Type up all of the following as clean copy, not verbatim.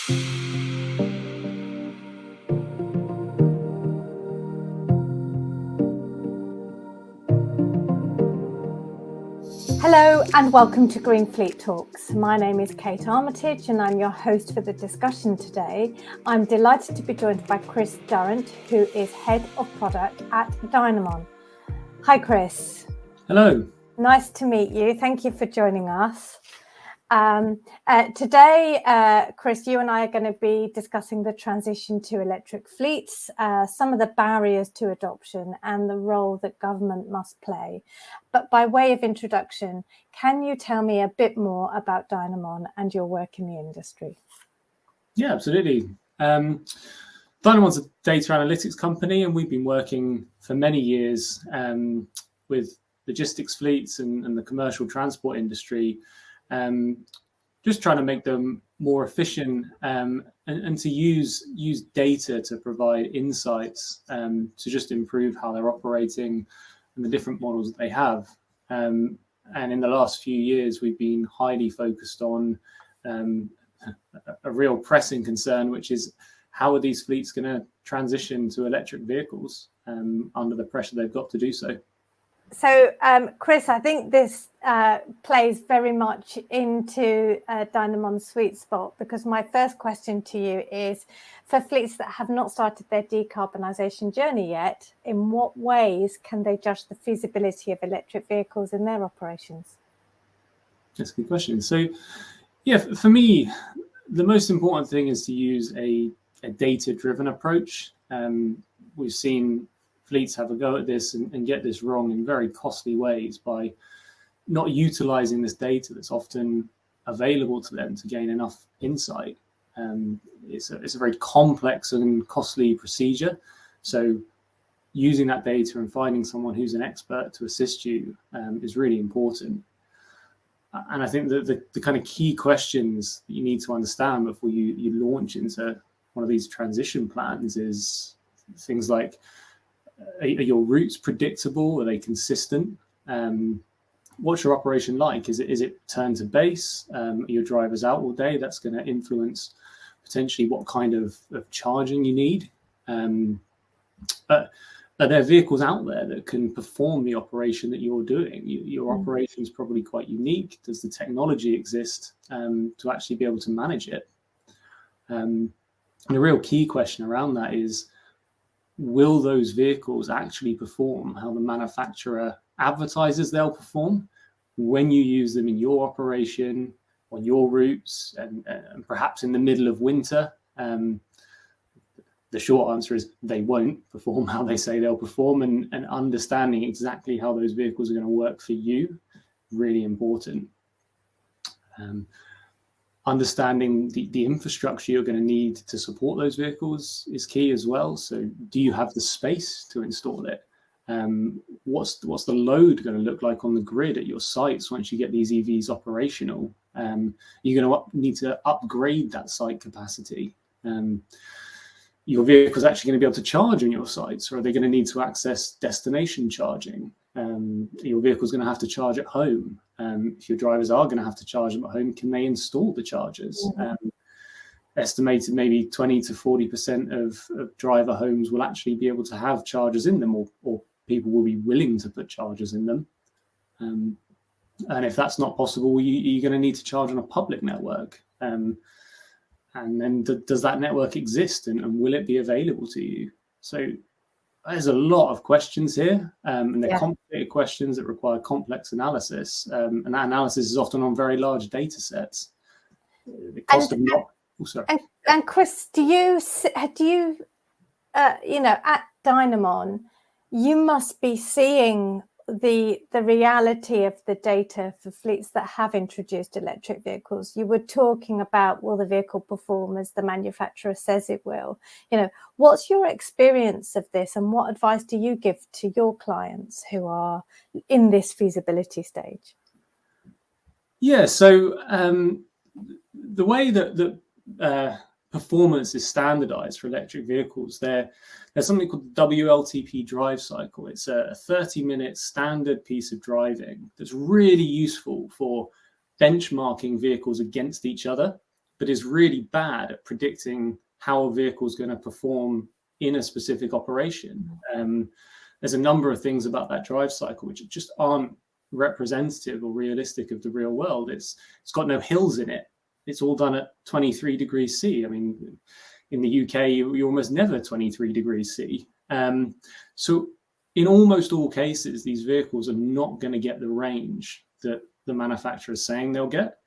Hello and welcome to GreenFleet Talks. My name is Kate Armitage and I'm your host for the discussion today. I'm delighted to be joined by Chris Durrant, who is Head of Product at Dynamon. Hi, Chris. Hello. Nice to meet you. Thank you for joining us. Today, Chris, you and I are going to be discussing the transition to electric fleets, some of the barriers to adoption and the role that government must play. But by way of introduction, can you tell me a bit more about Dynamon and your work in the industry? Yeah, absolutely. Dynamon's a data analytics company, and we've been working for many years with logistics fleets and the commercial transport industry, just trying to make them more efficient and to use data to provide insights to just improve how they're operating and the different models that they have. And in the last few years, we've been highly focused on a real pressing concern, which is how are these fleets going to transition to electric vehicles under the pressure they've got to do so. So, Chris, I think this plays very much into Dynamon's sweet spot, because my first question to you is, for fleets that have not started their decarbonisation journey yet, in what ways can they judge the feasibility of electric vehicles in their operations? That's a good question. So, yeah, for me, the most important thing is to use a data-driven approach. We've seen fleets have a go at this and get this wrong in very costly ways by not utilizing this data that's often available to them to gain enough insight. It's a very complex and costly procedure. So using that data and finding someone who's an expert to assist you is really important. And I think that the kind of key questions that you need to understand before you launch into one of these transition plans is things like, are your routes predictable? Are they consistent? What's your operation like? Is it turn to base? Are your drivers out all day? That's going to influence potentially what kind of charging you need. But are there vehicles out there that can perform the operation that you're doing? Your operation is probably quite unique. Does the technology exist to actually be able to manage it? And the real key question around that is, will those vehicles actually perform how the manufacturer advertises they'll perform when you use them in your operation, on your routes, and perhaps in the middle of winter? The short answer is they won't perform how they say they'll perform, and understanding exactly how those vehicles are going to work for you, really important. Understanding the infrastructure you're going to need to support those vehicles is key as well. So do you have the space to install it? What's the load going to look like on the grid at your sites once you get these EVs operational? You're going to need to upgrade that site capacity. Your vehicle's actually going to be able to charge on your sites, or are they going to need to access destination charging? Your vehicle's going to have to charge at home. If your drivers are going to have to charge them at home, can they install the chargers? Estimated maybe 20 to 40% of driver homes will actually be able to have chargers in them, or people will be willing to put chargers in them. And if that's not possible, you're going to need to charge on a public network. And then does that network exist, and will it be available to you? So there's a lot of questions here, and they're complicated questions that require complex analysis, and that analysis is often on very large data sets. The cost of not. Oh, sorry. And Chris, do you at Dynamon, you must be seeing the reality of the data for fleets that have introduced electric vehicles. You were talking about, will the vehicle perform as the manufacturer says it will? What's your experience of this, and what advice do you give to your clients who are in this feasibility stage? Yeah, so the way that performance is standardized for electric vehicles, there's something called the WLTP drive cycle. It's a 30-minute standard piece of driving that's really useful for benchmarking vehicles against each other. but is really bad at predicting how a vehicle is going to perform in a specific operation. There's a number of things about that drive cycle which just aren't representative or realistic of the real world. It's got no hills in it. It's all done at 23 degrees C. I mean, in the UK, you almost never 23 degrees C. So in almost all cases, these vehicles are not going to get the range that the manufacturer is saying they'll get.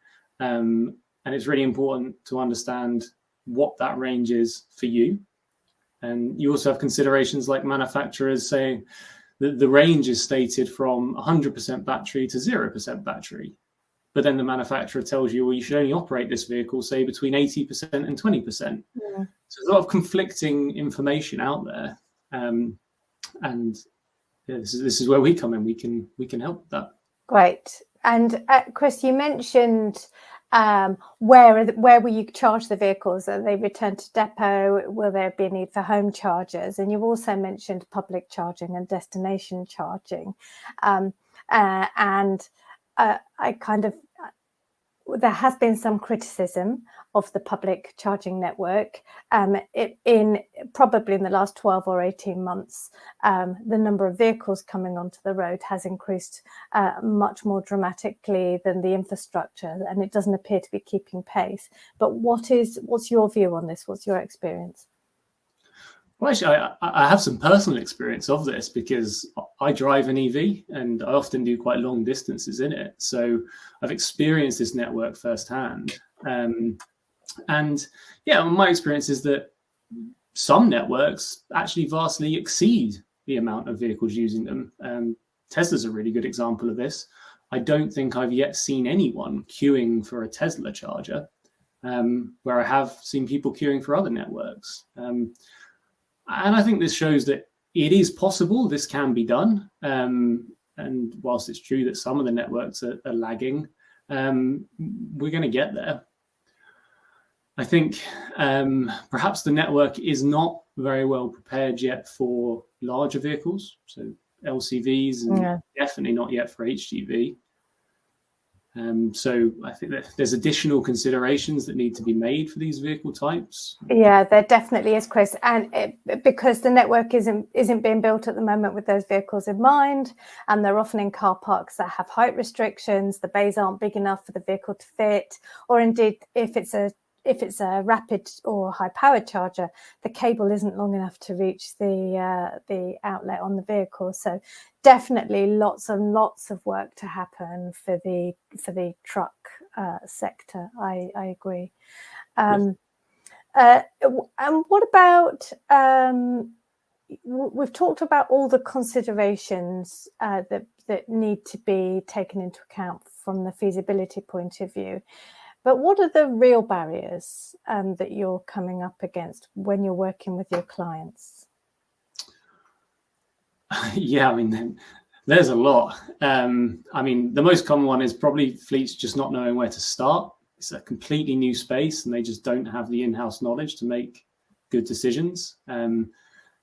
And it's really important to understand what that range is for you. And you also have considerations like manufacturers saying that the range is stated from 100% battery to 0% battery. But then the manufacturer tells you, well, you should only operate this vehicle, say, between 80% and 20%. Yeah. So there's a lot of conflicting information out there. And yeah, this is where we come in. We can help with that. Great. And Chris, you mentioned where will you charge the vehicles? Are they returned to depot? Will there be a need for home chargers? And you've also mentioned public charging and destination charging. There has been some criticism of the public charging network. Probably in the last 12 or 18 months, the number of vehicles coming onto the road has increased much more dramatically than the infrastructure, and it doesn't appear to be keeping pace. But what's your view on this? What's your experience? Well, actually, I have some personal experience of this because I drive an EV and I often do quite long distances in it. So I've experienced this network firsthand. And yeah, my experience is that some networks actually vastly exceed the amount of vehicles using them. Tesla's a really good example of this. I don't think I've yet seen anyone queuing for a Tesla charger, where I have seen people queuing for other networks. And I think this shows that it is possible, this can be done. And whilst it's true that some of the networks are lagging, we're going to get there. I think perhaps the network is not very well prepared yet for larger vehicles, so LCVs, and definitely not yet for HGV. So I think that there's additional considerations that need to be made for these vehicle types. Yeah, there definitely is, Chris, and because the network isn't being built at the moment with those vehicles in mind, and they're often in car parks that have height restrictions. The bays aren't big enough for the vehicle to fit, or indeed, if it's a rapid or high-powered charger, the cable isn't long enough to reach the outlet on the vehicle. So definitely lots and lots of work to happen for the truck sector. I agree. And what about we've talked about all the considerations that need to be taken into account from the feasibility point of view. But what are the real barriers that you're coming up against when you're working with your clients? Yeah, I mean, there's a lot. I mean, the most common one is probably fleets just not knowing where to start. It's a completely new space and they just don't have the in-house knowledge to make good decisions. There's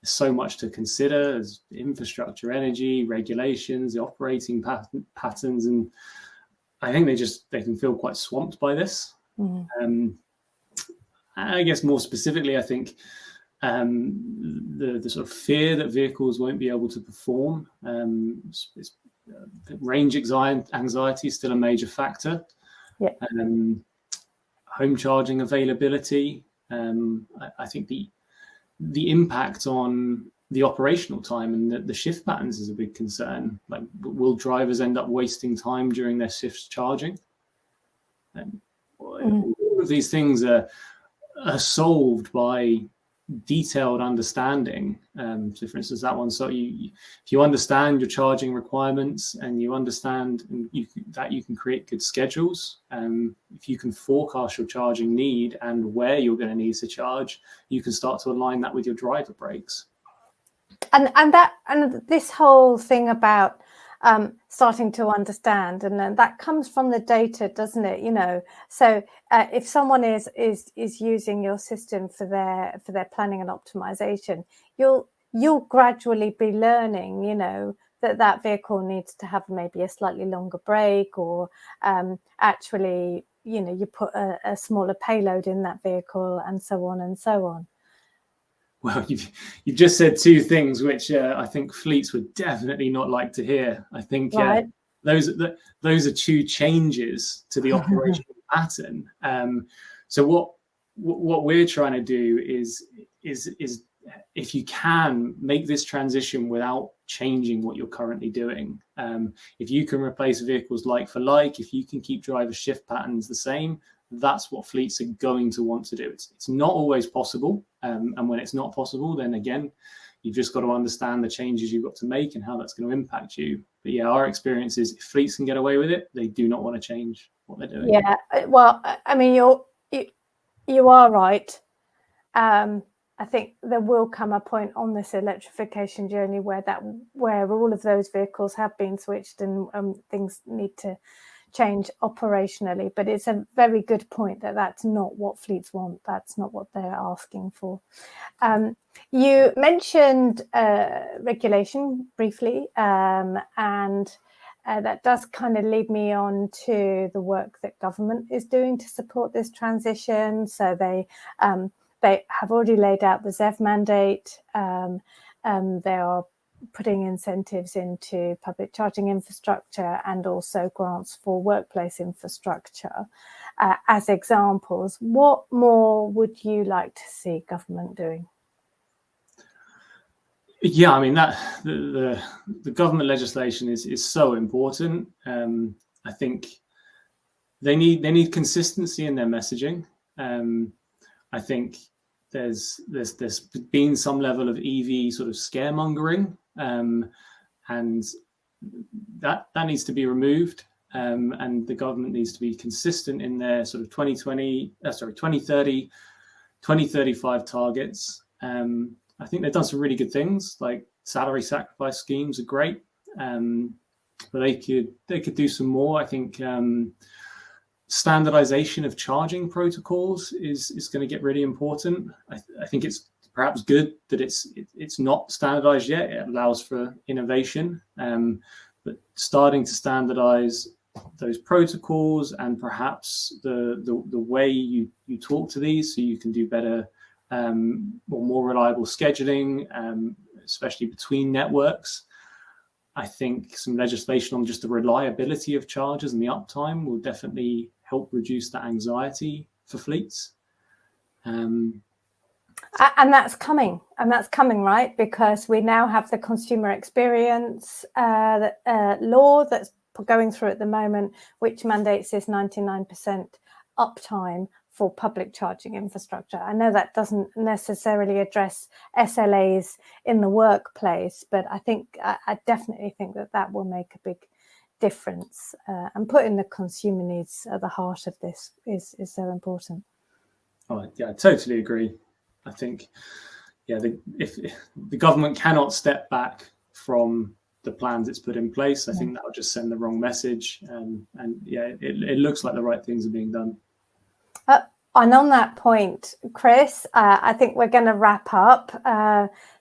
so much to consider. There's infrastructure, energy, regulations, the operating patterns, and I think they can feel quite swamped by this. Mm-hmm. I guess more specifically, I think the sort of fear that vehicles won't be able to perform. Range anxiety is still a major factor. Yeah. Home charging availability. I think the impact on the operational time and the shift patterns is a big concern. Like, will drivers end up wasting time during their shifts charging? And all of these things are solved by detailed understanding. So, for instance, that one. So, if you understand your charging requirements and you understand that you can create good schedules. If you can forecast your charging need and where you're going to need to charge, you can start to align that with your driver breaks. And this whole thing about starting to understand, and then that comes from the data, doesn't it? You know, so if someone is using your system for their planning and optimization, you'll gradually be learning, you know, that vehicle needs to have maybe a slightly longer break, or actually you put a smaller payload in that vehicle, and so on and so on. Well, you've just said two things which I think fleets would definitely not like to hear. I think Right. those are two changes to the operational pattern. So what we're trying to do is if you can make this transition without changing what you're currently doing. If you can replace vehicles like for like, if you can keep driver shift patterns the same, that's what fleets are going to want to do. It's not always possible. And when it's not possible, then again, you've just got to understand the changes you've got to make and how that's going to impact you. But yeah, our experience is if fleets can get away with it, they do not want to change what they're doing. Yeah, well, I mean, you are right. I think there will come a point on this electrification journey where all of those vehicles have been switched and things need to change operationally. But it's a very good point that that's not what fleets want. That's not what they're asking for. You mentioned regulation briefly, and that does kind of lead me on to the work that government is doing to support this transition. So they have already laid out the ZEV mandate. They are putting incentives into public charging infrastructure and also grants for workplace infrastructure as examples. What more would you like to see government doing? Yeah, I mean that the government legislation is so important. I think they need consistency in their messaging. I think there's been some level of EV sort of scaremongering, and that needs to be removed. And the government needs to be consistent in their sort of 2030, 2035 targets. I think they've done some really good things, like salary sacrifice schemes are great, but they could do some more. I think standardization of charging protocols is going to get really important. I think it's perhaps good that it's not standardized yet. It allows for innovation, but starting to standardize those protocols and perhaps the way you talk to these, so you can do better or more reliable scheduling, especially between networks. I think some legislation on just the reliability of chargers and the uptime will definitely help reduce that anxiety for fleets. And that's coming, right? Because we now have the consumer experience law that's going through at the moment, which mandates this 99% uptime for public charging infrastructure. I know that doesn't necessarily address SLAs in the workplace, but I definitely think that will make a big difference. And putting the consumer needs at the heart of this is so important. Oh yeah, I totally agree. I think, yeah, if the government cannot step back from the plans it's put in place, I think that will just send the wrong message. And yeah, it looks like the right things are being done. And on that point, Chris, I think we're going to wrap up.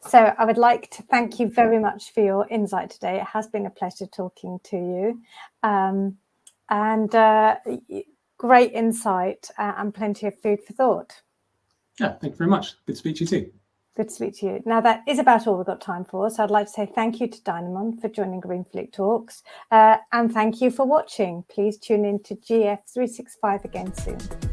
So I would like to thank you very much for your insight today. It has been a pleasure talking to you. And great insight and plenty of food for thought. Yeah, thank you very much. Good to speak to you too. Good to speak to you. Now, that is about all we've got time for. So I'd like to say thank you to Dynamon for joining GreenFleet Talks. And thank you for watching. Please tune in to GF365 again soon.